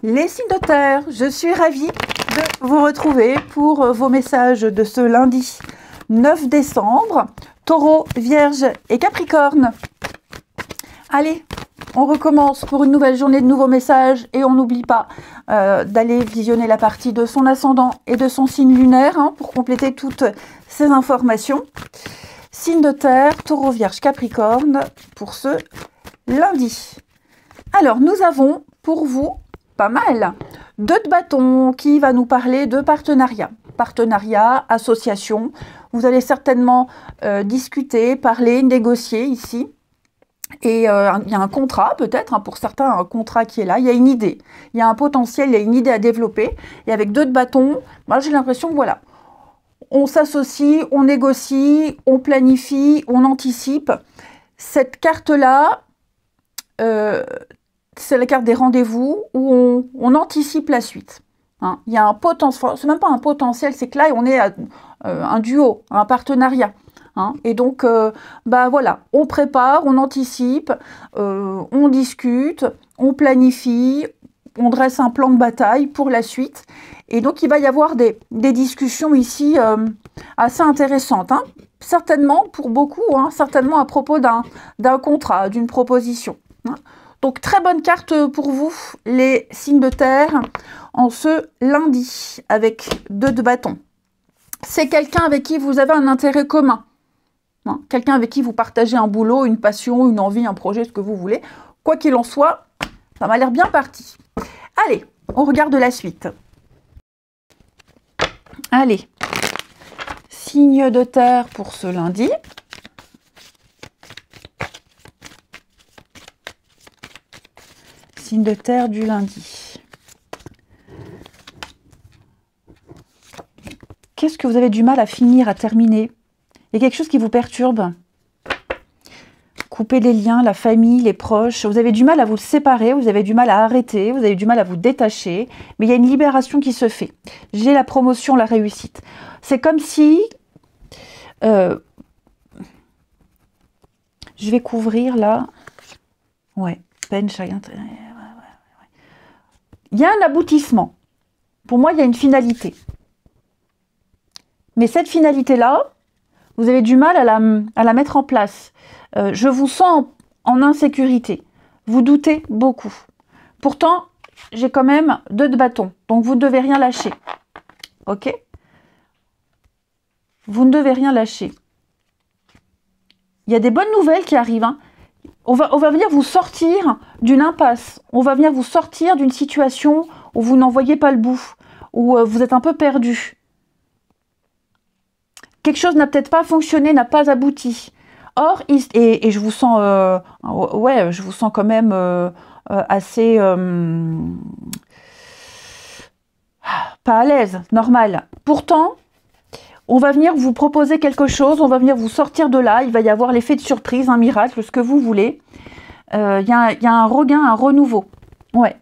Les signes de terre, je suis ravie de vous retrouver pour vos messages de ce lundi 9 décembre. Taureau, Vierge et Capricorne. Allez, on recommence pour une nouvelle journée de nouveaux messages et on n'oublie pas d'aller visionner la partie de son ascendant et de son signe lunaire pour compléter toutes ces informations. Signe de terre, Taureau, Vierge, Capricorne pour ce lundi. Alors, nous avons pour vous pas mal. 2 de bâton qui va nous parler de partenariat. Partenariat, association. Vous allez certainement discuter, parler, négocier ici. Et il y a un contrat peut-être, pour certains, un contrat qui est là. Il y a une idée, il y a un potentiel, il y a une idée à développer. Et avec 2 de bâton, moi j'ai l'impression que voilà, on s'associe, on négocie, on planifie, on anticipe. Cette carte-là, c'est la carte des rendez-vous où on anticipe la suite. Il y a un potentiel, c'est même pas un potentiel, c'est que là on est à un duo, un partenariat. Et donc, voilà, on prépare, on anticipe, on discute, on planifie, on dresse un plan de bataille pour la suite. Et donc, il va y avoir des discussions ici assez intéressantes. Certainement, pour beaucoup, certainement à propos d'un contrat, d'une proposition. Donc, très bonne carte pour vous, les signes de terre, en ce lundi, avec 2 de bâton. C'est quelqu'un avec qui vous avez un intérêt commun. Quelqu'un avec qui vous partagez un boulot, une passion, une envie, un projet, ce que vous voulez. Quoi qu'il en soit, ça m'a l'air bien parti. Allez, on regarde la suite. Allez, signe de terre pour ce lundi. Signe de terre du lundi. Qu'est-ce que vous avez du mal à finir, à terminer ? Il y a quelque chose qui vous perturbe. Couper les liens, la famille, les proches. Vous avez du mal à vous séparer, vous avez du mal à arrêter, vous avez du mal à vous détacher. Mais il y a une libération qui se fait. J'ai la promotion, la réussite. C'est comme si... je vais couvrir là. Ouais, peine, chagrin. Il y a un aboutissement. Pour moi, il y a une finalité. Mais cette finalité-là, vous avez du mal à la mettre en place. Je vous sens en insécurité. Vous doutez beaucoup. Pourtant, j'ai quand même 2 de bâton. Donc, vous ne devez rien lâcher. Ok? Vous ne devez rien lâcher. Il y a des bonnes nouvelles qui arrivent. On va venir vous sortir d'une impasse. On va venir vous sortir d'une situation où vous n'en voyez pas le bout. Où vous êtes un peu perdu. Quelque chose n'a peut-être pas fonctionné, n'a pas abouti. Or, et je vous sens, je vous sens quand même assez pas à l'aise, normal. Pourtant, on va venir vous proposer quelque chose, on va venir vous sortir de là. Il va y avoir l'effet de surprise, un miracle, ce que vous voulez. Il y a un regain, un renouveau. Ouais.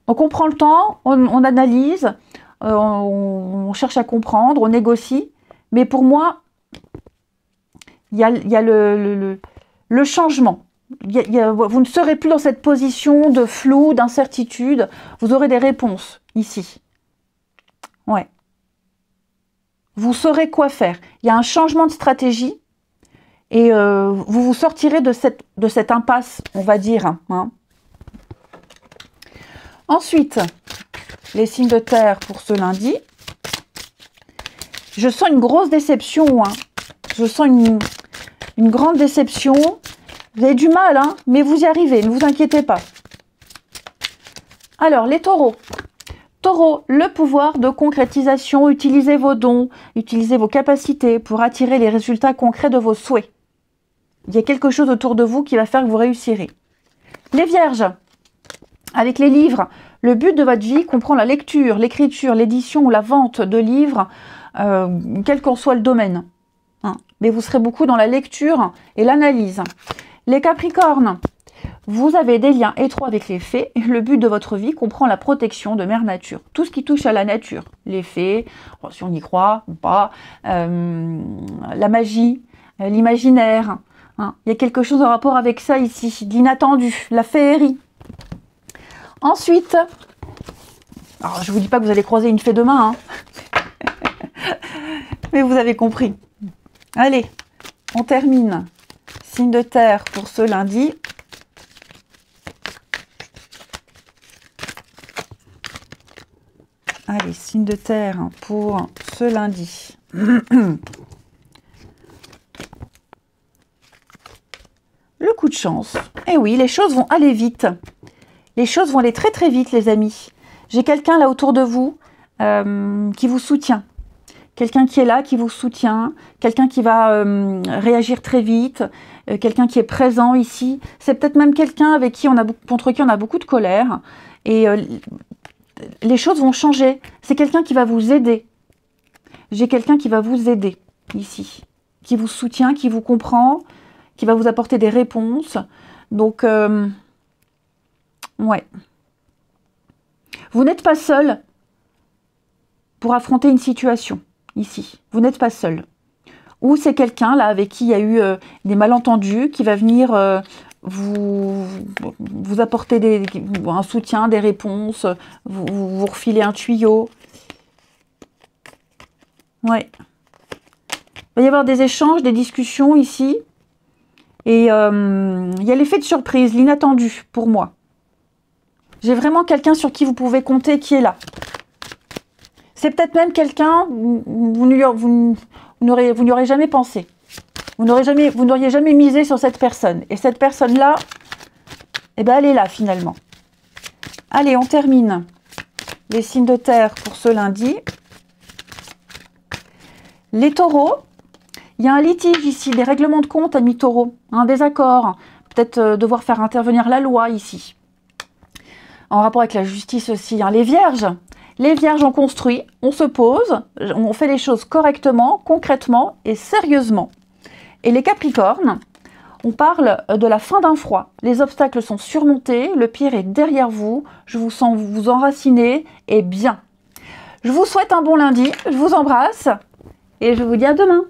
Donc on prend le temps, on analyse, on cherche à comprendre, on négocie. Mais pour moi, il y a le changement. Vous ne serez plus dans cette position de flou, d'incertitude. Vous aurez des réponses ici. Ouais. Vous saurez quoi faire. Il y a un changement de stratégie et vous vous sortirez de cette impasse, on va dire. Ensuite, les signes de terre pour ce lundi. Je sens une grosse déception. Je sens une grande déception. Vous avez du mal, mais vous y arrivez. Ne vous inquiétez pas. Alors, les taureaux. Taureau, le pouvoir de concrétisation. Utilisez vos dons, utilisez vos capacités pour attirer les résultats concrets de vos souhaits. Il y a quelque chose autour de vous qui va faire que vous réussirez. Les vierges. Avec les livres, le but de votre vie comprend la lecture, l'écriture, l'édition ou la vente de livres, quel qu'en soit le domaine. Mais vous serez beaucoup dans la lecture et l'analyse. Les capricornes, vous avez des liens étroits avec les fées. Le but de votre vie comprend la protection de Mère Nature. Tout ce qui touche à la nature. Les fées, si on y croit ou pas, la magie, l'imaginaire. Il y a quelque chose en rapport avec ça ici, de l'inattendu, la féerie. Ensuite, alors je vous dis pas que vous allez croiser une fée demain, hein. Mais vous avez compris. Allez, on termine. Signe de terre pour ce lundi. Allez, signe de terre pour ce lundi. Le coup de chance. Eh oui, les choses vont aller vite. Les choses vont aller très très vite, les amis. J'ai quelqu'un là autour de vous qui vous soutient. Quelqu'un qui est là, qui vous soutient. Quelqu'un qui va réagir très vite. Quelqu'un qui est présent ici. C'est peut-être même quelqu'un avec qui contre qui on a beaucoup de colère. Et les choses vont changer. C'est quelqu'un qui va vous aider. J'ai quelqu'un qui va vous aider ici. Qui vous soutient, qui vous comprend, qui va vous apporter des réponses. Donc, ouais. Vous n'êtes pas seul pour affronter une situation, ici. Vous n'êtes pas seul. Ou c'est quelqu'un, là, avec qui il y a eu des malentendus, qui va venir vous apporter un soutien, des réponses, vous refiler un tuyau. Ouais. Il va y avoir des échanges, des discussions ici. Et il y a l'effet de surprise, l'inattendu pour moi. J'ai vraiment quelqu'un sur qui vous pouvez compter qui est là. C'est peut-être même quelqu'un, vous n'y aurez jamais pensé. Vous n'auriez jamais misé sur cette personne. Et cette personne-là, eh ben, elle est là finalement. Allez, on termine les signes de terre pour ce lundi. Les taureaux, il y a un litige ici, des règlements de compte, amis taureaux, un désaccord, peut-être devoir faire intervenir la loi ici. En rapport avec la justice aussi. Hein. Les vierges, on construit, on se pose, on fait les choses correctement, concrètement et sérieusement. Et les capricornes, on parle de la fin d'un froid. Les obstacles sont surmontés, le pire est derrière vous, je vous sens vous enraciner et bien. Je vous souhaite un bon lundi, je vous embrasse et je vous dis à demain.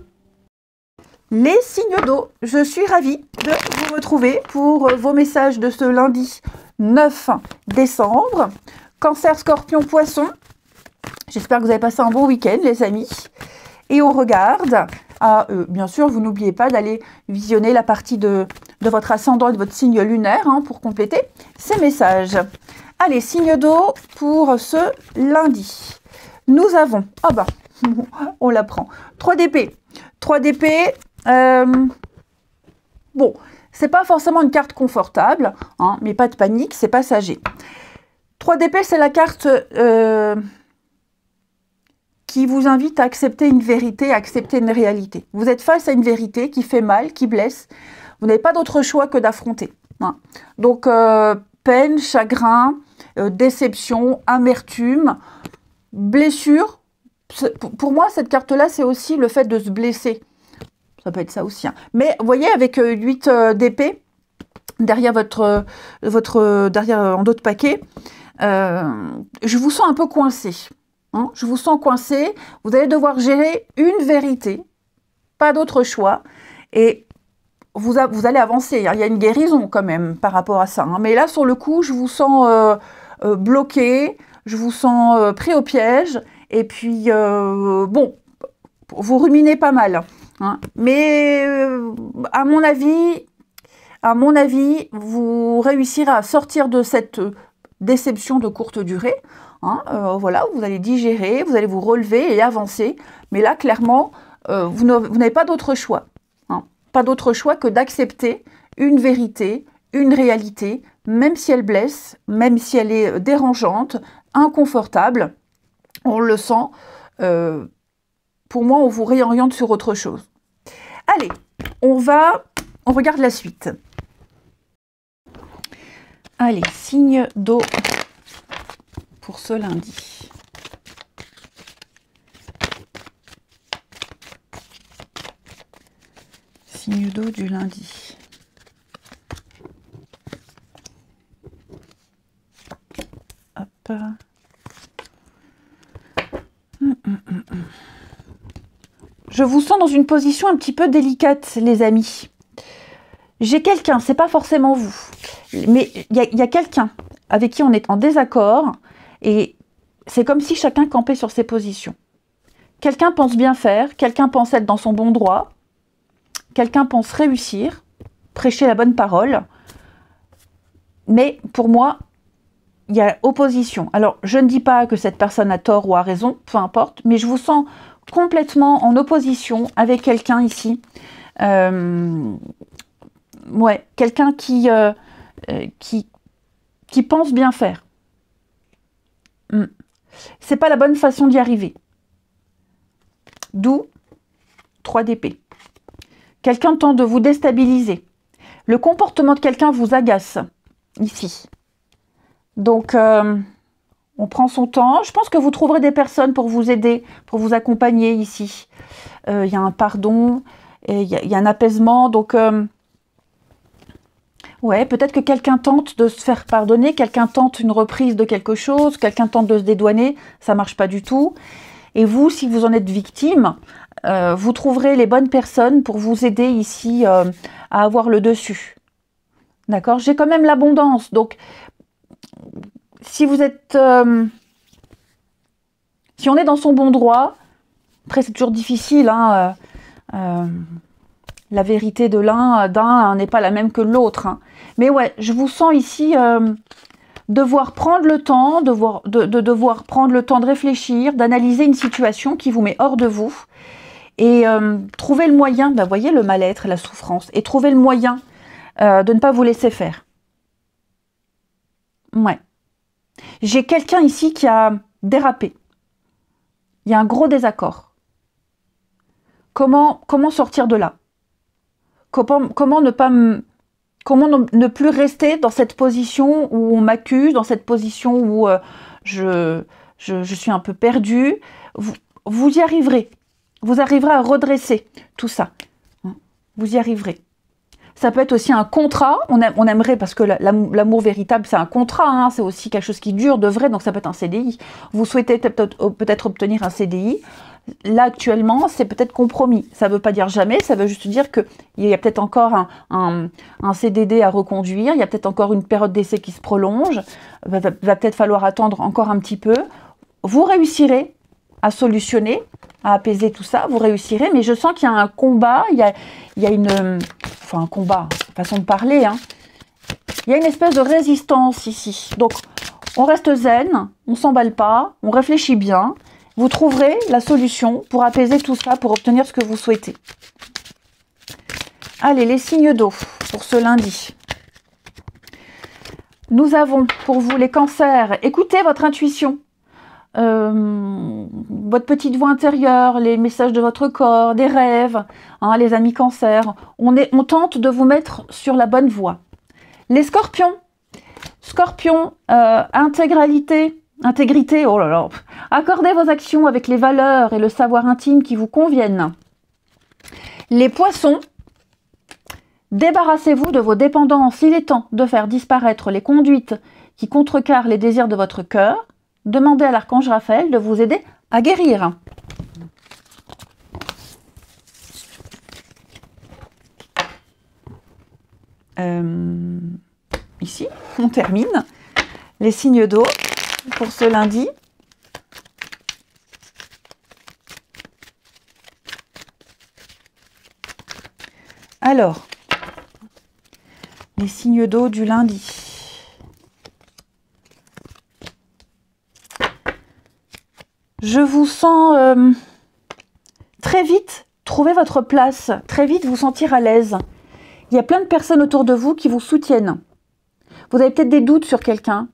Les signes d'eau, je suis ravie de vous retrouver pour vos messages de ce lundi 9 décembre. Cancer, Scorpion, Poisson. J'espère que vous avez passé un bon week-end, les amis. Et on regarde. Bien sûr, vous n'oubliez pas d'aller visionner la partie de votre ascendant et de votre signe lunaire hein, pour compléter ces messages. Allez, signe d'eau pour ce lundi. Nous avons, on l'apprend, 3 d'épée. 3 d'épée, bon, c'est pas forcément une carte confortable, hein, mais pas de panique, c'est passager. 3 d'épée, c'est la carte qui vous invite à accepter une vérité, à accepter une réalité. Vous êtes face à une vérité qui fait mal, qui blesse. Vous n'avez pas d'autre choix que d'affronter. Hein. Donc, peine, chagrin, déception, amertume, blessure. Pour moi, cette carte-là, c'est aussi le fait de se blesser. Ça peut être ça aussi. Hein. Mais vous voyez, avec 8 d'épée, derrière derrière en dos de paquet, je vous sens un peu coincé. Hein, je vous sens coincé. Vous allez devoir gérer une vérité, pas d'autre choix. Et vous allez avancer. Hein. Il y a une guérison quand même par rapport à ça. Hein. Mais là, sur le coup, je vous sens bloqué. Je vous sens pris au piège. Et puis, bon, vous ruminez pas mal. Hein. Mais à mon avis, vous réussirez à sortir de cette déception de courte durée. Hein, voilà, vous allez digérer, vous allez vous relever et avancer. Mais là, clairement, vous n'avez pas d'autre choix. Hein, pas d'autre choix que d'accepter une vérité, une réalité, même si elle blesse, même si elle est dérangeante, inconfortable. On le sent. Pour moi, on vous réoriente sur autre chose. Allez, on regarde la suite. Allez, signe d'eau pour ce lundi. Signe d'eau du lundi. Hop. Je vous sens dans une position un petit peu délicate, les amis. J'ai quelqu'un, c'est pas forcément vous, mais il y a quelqu'un avec qui on est en désaccord, et c'est comme si chacun campait sur ses positions. Quelqu'un pense bien faire, quelqu'un pense être dans son bon droit, quelqu'un pense réussir, prêcher la bonne parole, mais pour moi, il y a opposition. Alors, je ne dis pas que cette personne a tort ou a raison, peu importe, mais je vous sens complètement en opposition avec quelqu'un ici. Ouais, quelqu'un qui pense bien faire. C'est pas la bonne façon d'y arriver. D'où 3 d'épée. Quelqu'un tente de vous déstabiliser. Le comportement de quelqu'un vous agace, ici. Donc, on prend son temps. Je pense que vous trouverez des personnes pour vous aider, pour vous accompagner ici. Il y a un pardon, il y a un apaisement. Donc, ouais, peut-être que quelqu'un tente de se faire pardonner, quelqu'un tente une reprise de quelque chose, quelqu'un tente de se dédouaner, ça ne marche pas du tout. Et vous, si vous en êtes victime, vous trouverez les bonnes personnes pour vous aider ici à avoir le dessus. D'accord? J'ai quand même l'abondance. Donc, si vous êtes... si on est dans son bon droit, après c'est toujours difficile, hein, la vérité de d'un n'est pas la même que l'autre. Hein. Mais ouais, je vous sens ici devoir prendre le temps, devoir prendre le temps de réfléchir, d'analyser une situation qui vous met hors de vous et trouver le moyen, vous voyez le mal-être, la souffrance, et trouver le moyen de ne pas vous laisser faire. Ouais. J'ai quelqu'un ici qui a dérapé. Il y a un gros désaccord. Comment sortir de là? Comment ne plus rester dans cette position où on m'accuse, dans cette position où je suis un peu perdue? Vous y arriverez. Vous arriverez à redresser tout ça. Vous y arriverez. Ça peut être aussi un contrat. On aimerait, parce que l'amour véritable, c'est un contrat. Hein, c'est aussi quelque chose qui dure, de vrai. Donc, ça peut être un CDI. Vous souhaitez peut-être obtenir un CDI. Là, actuellement, c'est peut-être compromis. Ça ne veut pas dire jamais. Ça veut juste dire qu'il y a peut-être encore un CDD à reconduire. Il y a peut-être encore une période d'essai qui se prolonge. Va peut-être falloir attendre encore un petit peu. Vous réussirez à solutionner, à apaiser tout ça, vous réussirez, mais je sens qu'il y a un combat, il y a une... Enfin, un combat, façon de parler, hein. Il y a une espèce de résistance ici. Donc, on reste zen, on ne s'emballe pas, on réfléchit bien. Vous trouverez la solution pour apaiser tout ça, pour obtenir ce que vous souhaitez. Allez, les signes d'eau pour ce lundi. Nous avons pour vous les cancers, écoutez votre intuition. Votre petite voix intérieure, les messages de votre corps, des rêves, hein, les amis cancers. On tente de vous mettre sur la bonne voie. Les scorpions. Scorpions, intégrité, oh là là. Accordez vos actions avec les valeurs et le savoir intime qui vous conviennent. Les poissons. Débarrassez-vous de vos dépendances. Il est temps de faire disparaître les conduites qui contrecarrent les désirs de votre cœur. Demandez à l'archange Raphaël de vous aider à guérir. Ici, on termine les signes d'eau pour ce lundi. Alors, les signes d'eau du lundi. Je vous sens très vite trouver votre place, très vite vous sentir à l'aise. Il y a plein de personnes autour de vous qui vous soutiennent. Vous avez peut-être des doutes sur quelqu'un,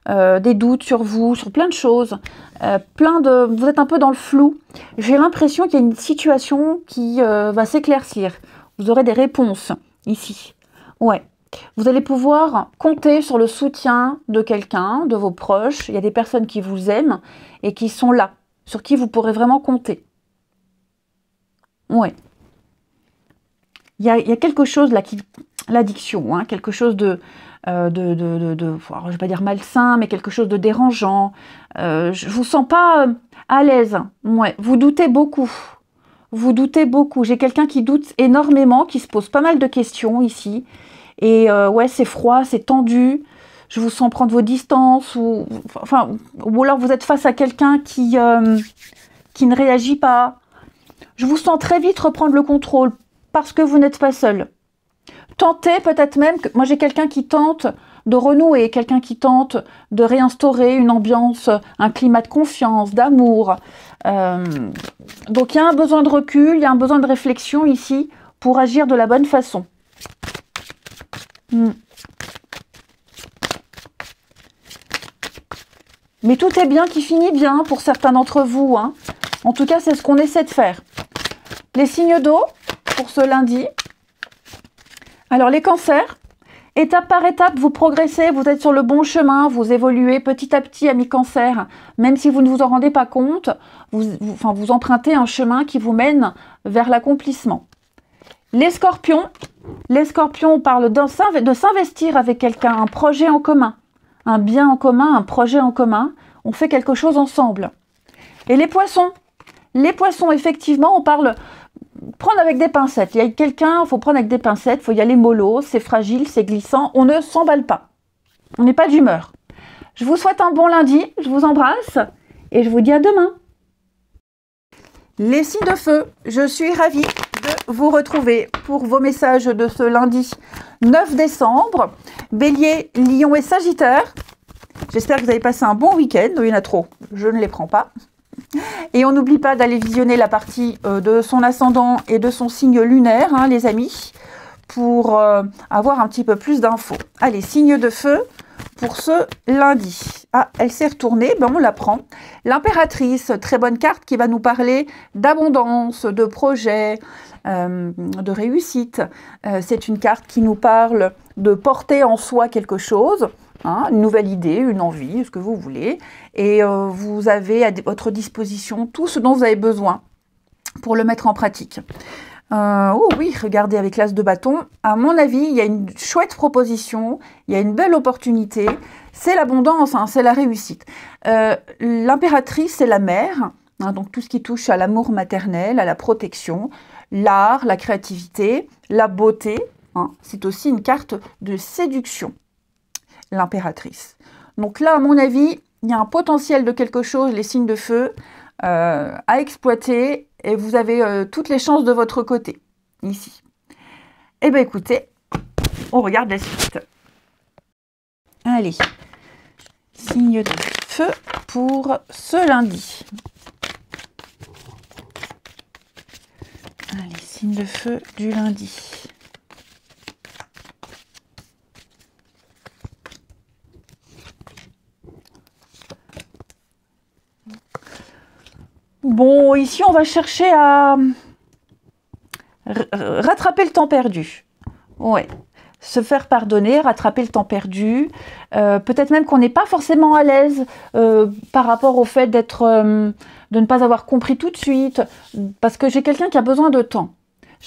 des doutes sur vous, sur plein de choses. Vous êtes un peu dans le flou. J'ai l'impression qu'il y a une situation qui va s'éclaircir. Vous aurez des réponses ici. Ouais. Vous allez pouvoir compter sur le soutien de quelqu'un, de vos proches. Il y a des personnes qui vous aiment et qui sont là, sur qui vous pourrez vraiment compter. Ouais. Il y a quelque chose là l'addiction, hein, quelque chose de je vais pas dire malsain, mais quelque chose de dérangeant. Je vous sens pas à l'aise. Ouais. Vous doutez beaucoup. Vous doutez beaucoup. J'ai quelqu'un qui doute énormément, qui se pose pas mal de questions ici. Et ouais, c'est froid, c'est tendu. je vous sens prendre vos distances, ou alors vous êtes face à quelqu'un qui ne réagit pas. Je vous sens très vite reprendre le contrôle parce que vous n'êtes pas seul. Tentez peut-être même, moi j'ai quelqu'un qui tente de renouer, quelqu'un qui tente de réinstaurer une ambiance, un climat de confiance, d'amour. Donc il y a un besoin de recul, il y a un besoin de réflexion ici pour agir de la bonne façon. Mais tout est bien qui finit bien pour certains d'entre vous, hein. En tout cas, c'est ce qu'on essaie de faire. Les signes d'eau pour ce lundi. Alors, les cancers, étape par étape, vous progressez, vous êtes sur le bon chemin, vous évoluez petit à petit, amis cancer. Même si vous ne vous en rendez pas compte, vous empruntez un chemin qui vous mène vers l'accomplissement. Les scorpions, on parle de s'investir avec quelqu'un, un projet en commun, un bien en commun, un projet en commun. On fait quelque chose ensemble. Et les poissons, effectivement, on parle prendre avec des pincettes. Il y a quelqu'un, il faut prendre avec des pincettes, il faut y aller mollo, c'est fragile, c'est glissant, on ne s'emballe pas. On n'est pas d'humeur. Je vous souhaite un bon lundi, je vous embrasse et je vous dis à demain. Les signes de feu, je suis ravie de vous retrouver pour vos messages de ce lundi 9 décembre. Bélier, Lion et Sagittaire. J'espère que vous avez passé un bon week-end. Il y en a trop, je ne les prends pas. Et on n'oublie pas d'aller visionner la partie de son ascendant et de son signe lunaire, hein, les amis, pour avoir un petit peu plus d'infos. Allez, signe de feu pour ce lundi. Ah, elle s'est retournée, ben on la prend. L'impératrice, très bonne carte qui va nous parler d'abondance, de projet, de réussite. C'est une carte qui nous parle de porter en soi quelque chose. Hein, une nouvelle idée, une envie, ce que vous voulez. Et vous avez à votre disposition tout ce dont vous avez besoin pour le mettre en pratique. Oh oui, regardez avec l'as de bâton. À mon avis, il y a une chouette proposition, il y a une belle opportunité. C'est l'abondance, hein, c'est la réussite. L'impératrice, c'est la mère, hein, donc tout ce qui touche à l'amour maternel, à la protection, l'art, la créativité, la beauté. Hein, c'est aussi une carte de séduction. L'impératrice. Donc là, à mon avis, il y a un potentiel de quelque chose, les signes de feu, à exploiter et vous avez toutes les chances de votre côté, ici. Eh bien, écoutez, on regarde la suite. Allez, signe de feu pour ce lundi. Allez, signe de feu du lundi. Bon, ici, on va chercher à rattraper le temps perdu. Ouais. Se faire pardonner, rattraper le temps perdu. Peut-être même qu'on n'est pas forcément à l'aise par rapport au fait de ne pas avoir compris tout de suite. Parce que j'ai quelqu'un qui a besoin de temps.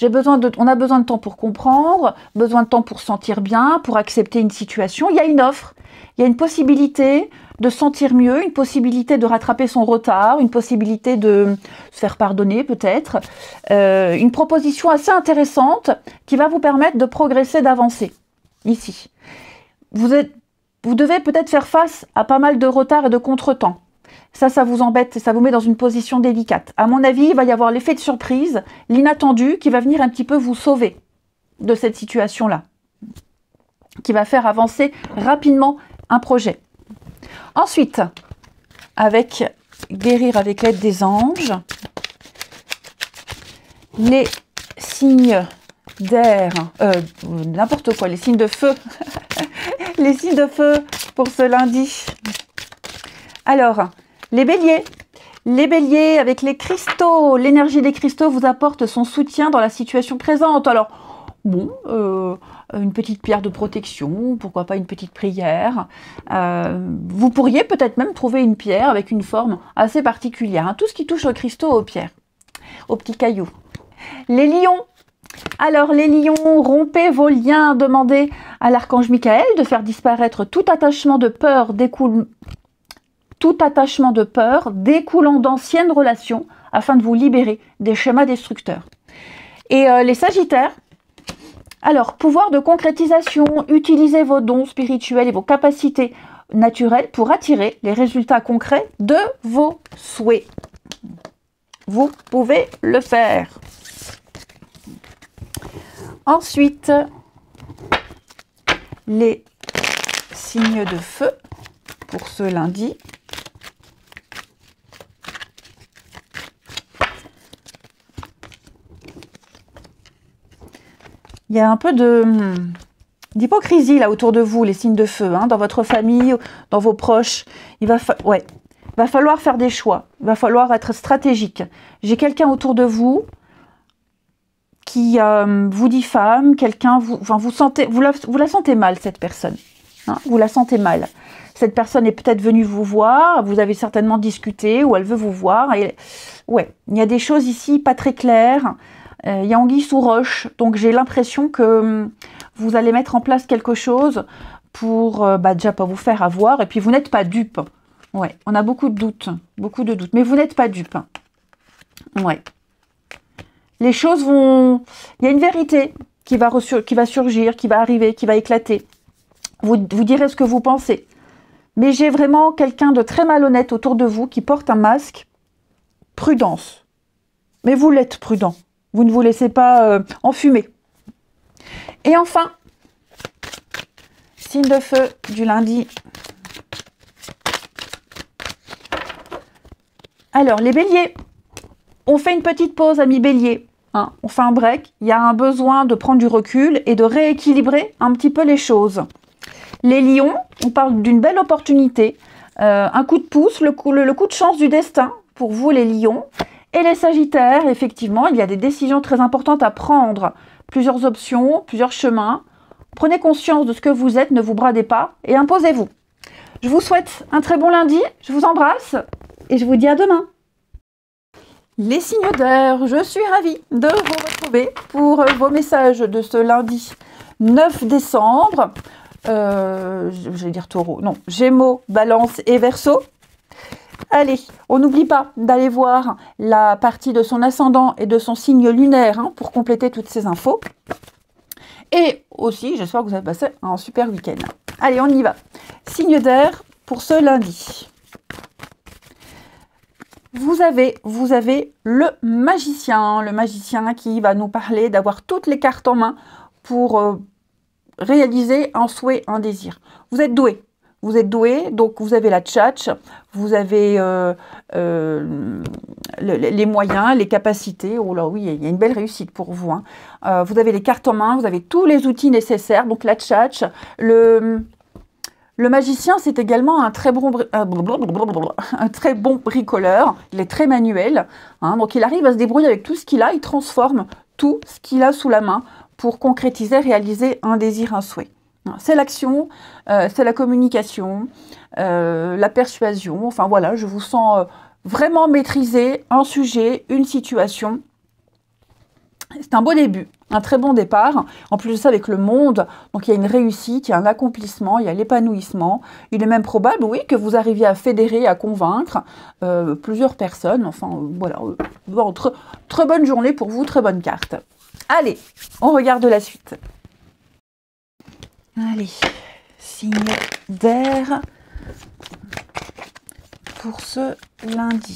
On a besoin de temps pour comprendre, besoin de temps pour se sentir bien, pour accepter une situation. Il y a une offre, il y a une possibilité de sentir mieux, une possibilité de rattraper son retard, une possibilité de se faire pardonner peut-être, une proposition assez intéressante qui va vous permettre de progresser, d'avancer, ici. Vous devez peut-être faire face à pas mal de retard et de contretemps. Ça vous embête, ça vous met dans une position délicate. À mon avis, il va y avoir l'effet de surprise, l'inattendu, qui va venir un petit peu vous sauver de cette situation-là, qui va faire avancer rapidement un projet. Ensuite, avec guérir avec l'aide des anges, les signes d'air, n'importe quoi, les signes de feu, les signes de feu pour ce lundi. Alors, les béliers avec les cristaux, l'énergie des cristaux vous apporte son soutien dans la situation présente. Alors, bon, une petite pierre de protection, pourquoi pas une petite prière. Vous pourriez peut-être même trouver une pierre avec une forme assez particulière. Hein. Tout ce qui touche aux cristaux, aux pierres, aux petits cailloux. Les lions. Alors, les lions, rompez vos liens, demandez à l'archange Michael de faire disparaître tout attachement de peur découlant d'anciennes relations afin de vous libérer des schémas destructeurs. Et les sagittaires, Alors, pouvoir de concrétisation, utilisez vos dons spirituels et vos capacités naturelles pour attirer les résultats concrets de vos souhaits. Vous pouvez le faire. Ensuite, les signes de feu pour ce lundi. Il y a un peu d'hypocrisie là autour de vous, les signes de feu, hein, dans votre famille, dans vos proches. Il va falloir faire des choix, il va falloir être stratégique. J'ai quelqu'un autour de vous qui vous diffame, quelqu'un, vous la sentez mal, cette personne. Hein, vous la sentez mal. Cette personne est peut-être venue vous voir, vous avez certainement discuté, ou elle veut vous voir. Et, ouais, il y a des choses ici pas très claires. Il y a anguille sous roche, donc j'ai l'impression que vous allez mettre en place quelque chose pour déjà pas vous faire avoir, et puis vous n'êtes pas dupe. Ouais, on a beaucoup de doutes, mais vous n'êtes pas dupe. Ouais. Les choses vont... Il y a une vérité qui va surgir, qui va arriver, qui va éclater. Vous direz ce que vous pensez. Mais j'ai vraiment quelqu'un de très malhonnête autour de vous qui porte un masque. Prudence. Mais vous l'êtes prudent. Vous ne vous laissez pas enfumer. Et enfin, signe de feu du lundi. Alors, les béliers, on fait une petite pause, amis béliers. Hein, on fait un break. Il y a un besoin de prendre du recul et de rééquilibrer un petit peu les choses. Les lions, on parle d'une belle opportunité. Un coup de pouce, le coup de chance du destin pour vous, les lions. Et les sagittaires, effectivement, il y a des décisions très importantes à prendre. Plusieurs options, plusieurs chemins. Prenez conscience de ce que vous êtes, ne vous bradez pas et imposez-vous. Je vous souhaite un très bon lundi, je vous embrasse et je vous dis à demain. Les signes d'air, je suis ravie de vous retrouver pour vos messages de ce lundi 9 décembre. Je vais dire taureau, non, Gémeaux, Balance et Verseau. Allez, on n'oublie pas d'aller voir la partie de son ascendant et de son signe lunaire hein, pour compléter toutes ces infos. Et aussi, j'espère que vous avez passé un super week-end. Allez, on y va. Signe d'air pour ce lundi. Vous avez le magicien qui va nous parler d'avoir toutes les cartes en main pour réaliser un souhait, un désir. Vous êtes doué. Vous êtes doué, donc vous avez la tchatch, vous avez les moyens, les capacités. Oh là oui, il y a une belle réussite pour vous. Hein. Vous avez les cartes en main, vous avez tous les outils nécessaires, donc la tchatch. Le magicien, c'est également un très bon bricoleur. Il est très manuel, hein, donc il arrive à se débrouiller avec tout ce qu'il a. Il transforme tout ce qu'il a sous la main pour concrétiser, réaliser un désir, un souhait. C'est l'action, c'est la communication, la persuasion. Enfin voilà, je vous sens vraiment maîtriser un sujet, une situation. C'est un beau début, un très bon départ. En plus de ça, avec le monde, donc il y a une réussite, il y a un accomplissement, il y a l'épanouissement. Il est même probable, oui, que vous arriviez à fédérer, à convaincre plusieurs personnes. Enfin, voilà, très bonne journée pour vous, très bonne carte. Allez, on regarde la suite. Allez, signe d'air pour ce lundi.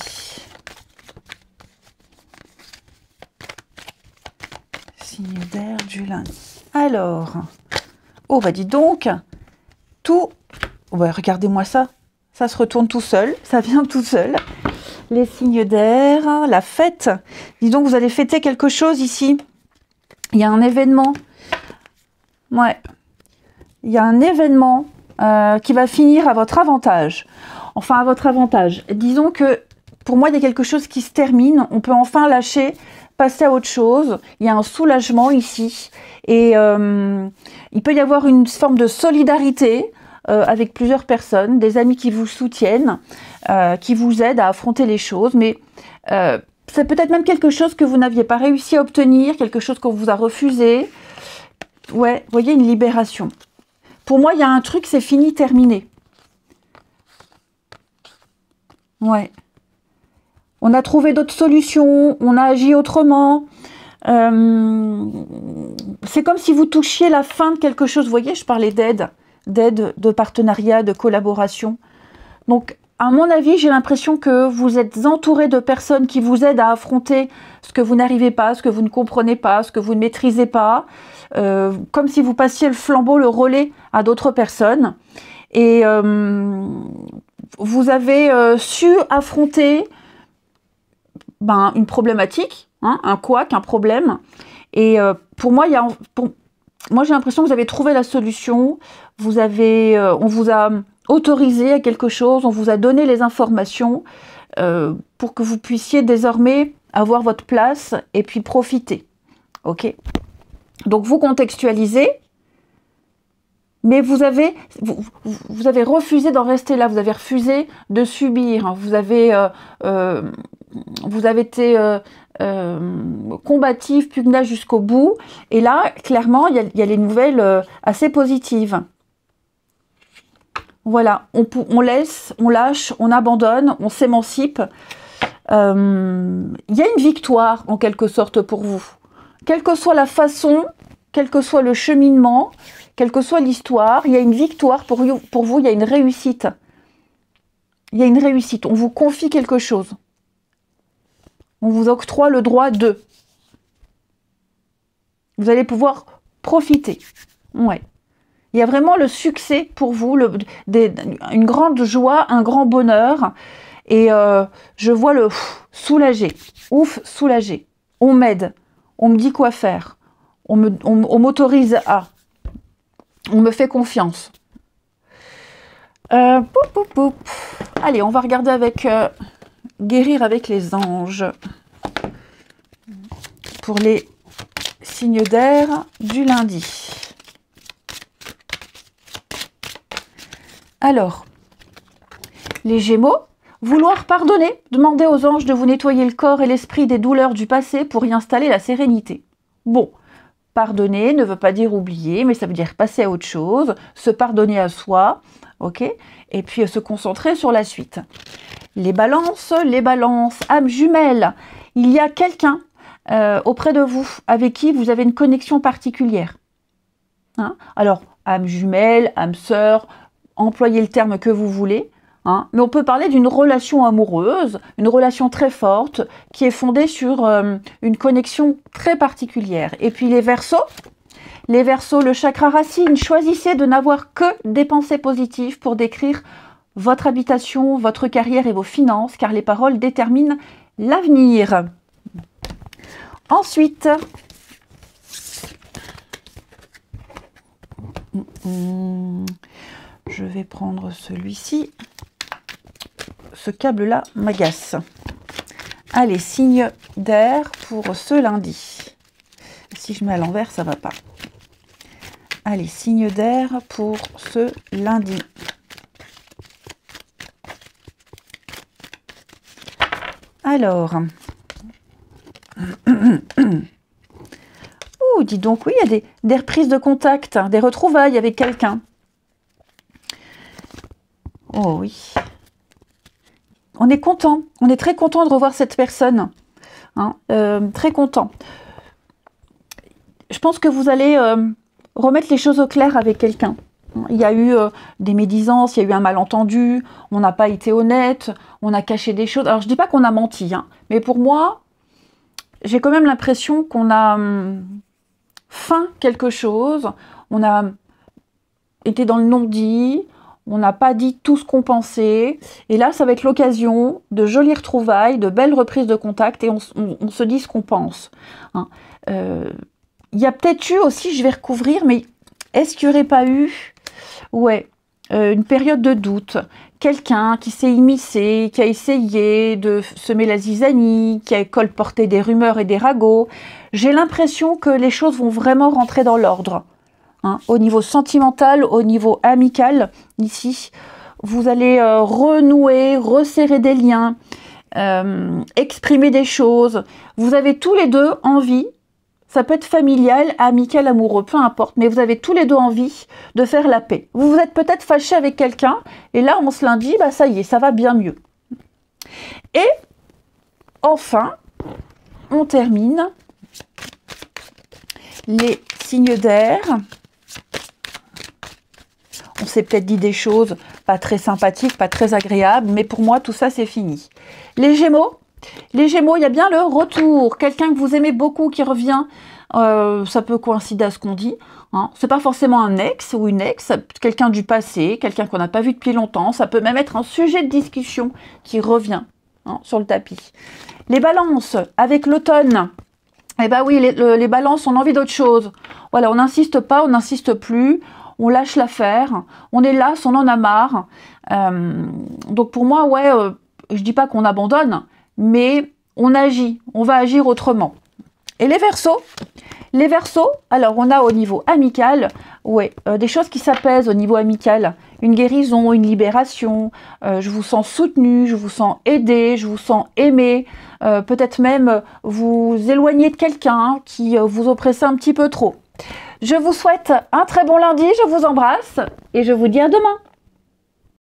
Signe d'air du lundi. Alors, oh bah dis donc, tout, oh bah regardez-moi ça, ça se retourne tout seul, ça vient tout seul. Les signes d'air, la fête. Dis donc, vous allez fêter quelque chose ici. Il y a un événement. Ouais. Il y a un événement qui va finir à votre avantage. Enfin, à votre avantage. Disons que, pour moi, il y a quelque chose qui se termine. On peut enfin lâcher, passer à autre chose. Il y a un soulagement ici. Et il peut y avoir une forme de solidarité avec plusieurs personnes, des amis qui vous soutiennent, qui vous aident à affronter les choses. Mais c'est peut-être même quelque chose que vous n'aviez pas réussi à obtenir, quelque chose qu'on vous a refusé. Ouais, vous voyez, une libération. Pour moi, il y a un truc, c'est fini, terminé. Ouais. On a trouvé d'autres solutions, on a agi autrement. C'est comme si vous touchiez la fin de quelque chose. Vous voyez, je parlais d'aide, de partenariat, de collaboration. Donc, à mon avis, j'ai l'impression que vous êtes entouré de personnes qui vous aident à affronter ce que vous n'arrivez pas, ce que vous ne comprenez pas, ce que vous ne maîtrisez pas, comme si vous passiez le flambeau, le relais à d'autres personnes. Et vous avez su affronter une problématique, hein, un couac, un problème. Et pour moi, moi j'ai l'impression que vous avez trouvé la solution. On vous a autorisé à quelque chose, on vous a donné les informations pour que vous puissiez désormais avoir votre place et puis profiter. Ok? Donc vous contextualisez, mais vous avez refusé d'en rester là, vous avez refusé de subir, vous avez été combatif, pugnace jusqu'au bout, et là, clairement, il y a les nouvelles assez positives. Voilà, on laisse, on lâche, on abandonne, on s'émancipe. Il y a une victoire, en quelque sorte, pour vous. Quelle que soit la façon, quel que soit le cheminement, quelle que soit l'histoire, il y a une victoire pour vous, il y a une réussite. Il y a une réussite, on vous confie quelque chose. On vous octroie le droit de. Vous allez pouvoir profiter. Ouais. Il y a vraiment le succès pour vous, une grande joie, un grand bonheur. Et je vois le soulagé. Ouf, soulagé. On m'aide. On me dit quoi faire. On m'autorise à. On me fait confiance. Allez, on va regarder avec guérir avec les anges. Pour les signes d'air du lundi. Alors, les Gémeaux, vouloir pardonner, demander aux anges de vous nettoyer le corps et l'esprit des douleurs du passé pour y installer la sérénité. Bon, pardonner ne veut pas dire oublier, mais ça veut dire passer à autre chose, se pardonner à soi, ok? Et puis se concentrer sur la suite. Les balances, âmes jumelles, il y a quelqu'un auprès de vous avec qui vous avez une connexion particulière. Hein? Alors, âme jumelle, âme sœur, employez le terme que vous voulez, hein, mais on peut parler d'une relation amoureuse, une relation très forte, qui est fondée sur une connexion très particulière. Et puis les Verseaux, le chakra racine, choisissez de n'avoir que des pensées positives pour décrire votre habitation, votre carrière et vos finances, car les paroles déterminent l'avenir. Ensuite, je vais prendre celui-ci. Ce câble-là m'agace. Allez, signe d'air pour ce lundi. Si je mets à l'envers, ça ne va pas. Allez, signe d'air pour ce lundi. Alors. Oh, dis donc, oui, il y a des reprises de contact, des retrouvailles avec quelqu'un. Oh oui. On est content, on est très content de revoir cette personne. Hein, très content. Je pense que vous allez remettre les choses au clair avec quelqu'un. Il y a eu des médisances, il y a eu un malentendu, on n'a pas été honnête, on a caché des choses. Alors je ne dis pas qu'on a menti, hein, mais pour moi, j'ai quand même l'impression qu'on a feint quelque chose, on a été dans le non-dit, on n'a pas dit tout ce qu'on pensait. Et là, ça va être l'occasion de jolies retrouvailles, de belles reprises de contact et on se dit ce qu'on pense. Hein. Il y a peut-être eu aussi, je vais recouvrir, mais est-ce qu'il n'y aurait pas eu une période de doute? Quelqu'un qui s'est immiscé, qui a essayé de semer la zizanie, qui a colporté des rumeurs et des ragots. J'ai l'impression que les choses vont vraiment rentrer dans l'ordre. Hein, au niveau sentimental, au niveau amical, ici, vous allez renouer, resserrer des liens, exprimer des choses. Vous avez tous les deux envie, ça peut être familial, amical, amoureux, peu importe, mais vous avez tous les deux envie de faire la paix. Vous vous êtes peut-être fâché avec quelqu'un, et là, on se lundi, bah ça y est, ça va bien mieux. Et enfin, on termine les signes d'air. On s'est peut-être dit des choses pas très sympathiques, pas très agréables, mais pour moi, tout ça, c'est fini. Les Gémeaux, il y a bien le retour. Quelqu'un que vous aimez beaucoup qui revient, ça peut coïncider à ce qu'on dit. Hein. C'est pas forcément un ex ou une ex, quelqu'un du passé, quelqu'un qu'on n'a pas vu depuis longtemps. Ça peut même être un sujet de discussion qui revient sur le tapis. Les Balances, avec l'automne, eh ben oui, les Balances, on a envie d'autre chose. Voilà, on n'insiste pas, on n'insiste plus. On lâche l'affaire, on est là, on en a marre. Donc pour moi, ouais, je dis pas qu'on abandonne, mais on agit, on va agir autrement. Et les Verseaux, alors on a au niveau amical, ouais, des choses qui s'apaisent au niveau amical, une guérison, une libération, je vous sens soutenu, je vous sens aidé, je vous sens aimé, peut-être même vous éloigner de quelqu'un qui vous oppressait un petit peu trop. Je vous souhaite un très bon lundi, je vous embrasse et je vous dis à demain.